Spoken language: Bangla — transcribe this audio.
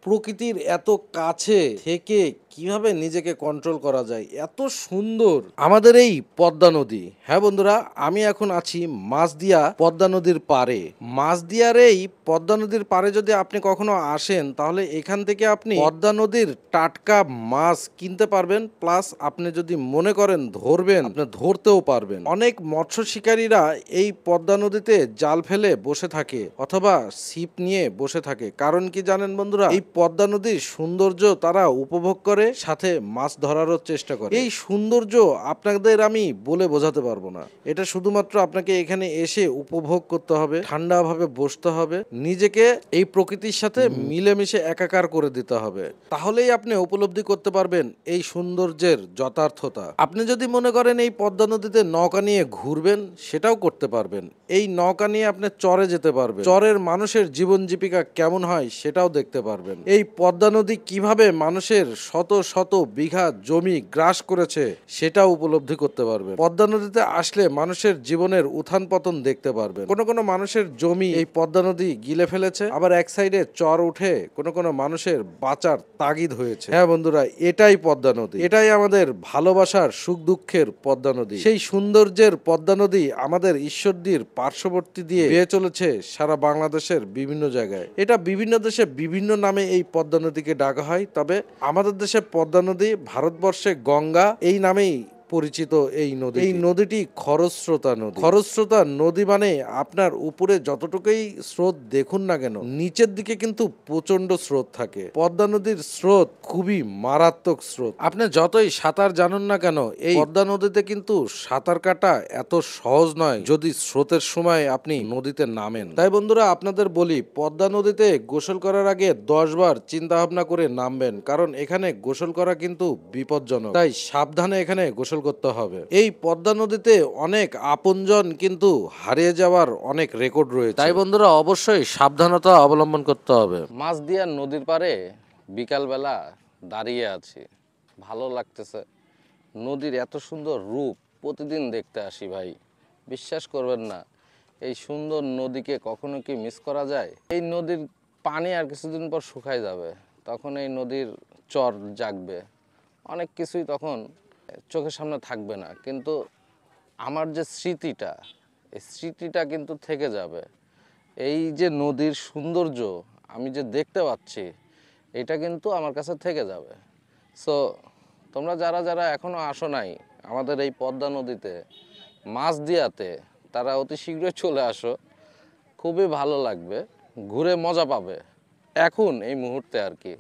প্রকৃতির এত কাছে থেকে কিভাবে নিজেকে কন্ট্রোল করা যায়, এত সুন্দর আমাদের এই পদ্মা নদী। হ্যাঁ বন্ধুরা, আমি এখন আছি মাছদিয়া পদ্মা নদীর পাড়ে। মাছদিয়ার এই পদ্মা নদীর পাড়ে যদি আপনি কখনো আসেন, তাহলে এখান থেকে আপনি পদ্মা নদীর টাটকা মাছ কিনতে পারবেন, প্লাস আপনি যদি মনে করেন ধরবেন, আপনি ধরতেও পারবেন। অনেক মৎস্য শিকারীরা এই পদ্মা নদীতে জাল ফেলে বসে থাকে অথবা ছিপ নিয়ে বসে থাকে। কারণ কি জানেন বন্ধুরা, এই পদ্মা নদীর সৌন্দর্য তারা উপভোগ করে, সাথে মাছ ধরারও চেষ্টা করে। এই সৌন্দর্য আপনাদের আমি বলে বোঝাতে পারবো না। এটা শুধুমাত্র আপনাকে এখানে এসে উপভোগ করতে হবে, ঠান্ডাভাবে বসতে হবে, নিজেকে এই প্রকৃতির সাথে মিলেমিশে একাকার করে দিতে হবে। তাহলেই আপনি উপলব্ধি করতে পারবেন এই সৌন্দর্যের যথার্থতা। আপনি যদি মনে করেন এই পদ্মা নদীতে নৌকা নিয়ে ঘুরবেন, সেটাও করতে পারবেন। এই নৌকা নিয়ে আপনি চরে যেতে পারবেন, চরের মানুষের জীবন জীবিকা কেমন হয় সেটাও দেখতে পারবেন। এই পদ্মা নদী কিভাবে মানুষের শত শত বিঘা জমি গ্রাস করেছে সেটাও উপলব্ধি করতে পারবেন। পদ্মা নদীতে আসলে মানুষের জীবনের উত্থান পতন দেখতে পারবেন। কোনো কোনো মানুষের জমি এই পদ্মা নদী গিলে ফেলেছে, আবার এক সাইডে চর উঠে কোনো কোনো মানুষের বাঁচার তাগিদ হয়েছে। হ্যাঁ বন্ধুরা, এটাই পদ্মা নদী, এটাই আমাদের ভালোবাসার সুখ দুঃখের পদ্মা নদী। সেই সৌন্দর্যের পদ্মা নদী আমাদের ঈশ্বরদীর পার্শ্ববর্তী দিয়ে বেয়ে চলেছে সারা বাংলাদেশের বিভিন্ন জায়গায়। এটা বিভিন্ন দেশে বিভিন্ন নামে এই পদ্মা নদীকে ডাকা হয়, তবে আমাদের দেশে পদ্মা নদী, ভারতবর্ষে গঙ্গা এই নামেই পরিচিত। এই নদী, এই নদীটি খরস্রোতা নদী। খরস্রোতা নদী মানে আপনার উপরে যতটুকুই স্রোত দেখুন না কেন, নিচের দিকে কিন্তু প্রচন্ড স্রোত থাকে। পদ্মা নদীর স্রোত খুবই মারাত্মক স্রোত। আপনি যতই সাঁতার জানুন না কেন, এই পদ্মা নদীতে কিন্তু সাঁতার কাটা এত সহজ নয় যদি স্রোতের সময় আপনি নদীতে নামেন। তাই বন্ধুরা, আপনাদের বলি, পদ্মা নদীতে গোসল করার আগে 10 বার চিন্তা ভাবনা করে নামবেন, কারণ এখানে গোসল করা কিন্তু বিপজ্জনক। তাই সাবধানে এখানে গোসল করতে হবে। এই পদ্মা নদীতে অনেক আপনজন কিন্তু হারিয়ে যাওয়ার অনেক রেকর্ড রয়েছে। তাই বন্ধুরা, অবশ্যই সাবধানতা অবলম্বন করতে হবে। মাছদিয়া নদীর পাড়ে বিকালবেলা দাঁড়িয়ে আছি, ভালো লাগতেছে। নদীর এত সুন্দর রূপ প্রতিদিন দেখতে আসি ভাই, বিশ্বাস করবেন না, এই সুন্দর নদীকে কখনো কি মিস করা যায়? এই নদীর পানি আর কিছুদিন পর শুকায় যাবে, তখন এই নদীর চর জাগবে, অনেক কিছুই তখন চোখের সামনে থাকবে না, কিন্তু আমার যে স্মৃতিটা, এই স্মৃতিটা কিন্তু থেকে যাবে। এই যে নদীর সৌন্দর্য আমি যে দেখতে পাচ্ছি, এটা কিন্তু আমার কাছে থেকে যাবে। সো তোমরা যারা যারা এখনও আসো নাই আমাদের এই পদ্মা নদীতে মাছদিয়াতে, তারা অতি শীঘ্রই চলে আসো, খুবই ভালো লাগবে, ঘুরে মজা পাবে এখন এই মুহূর্তে আর কি।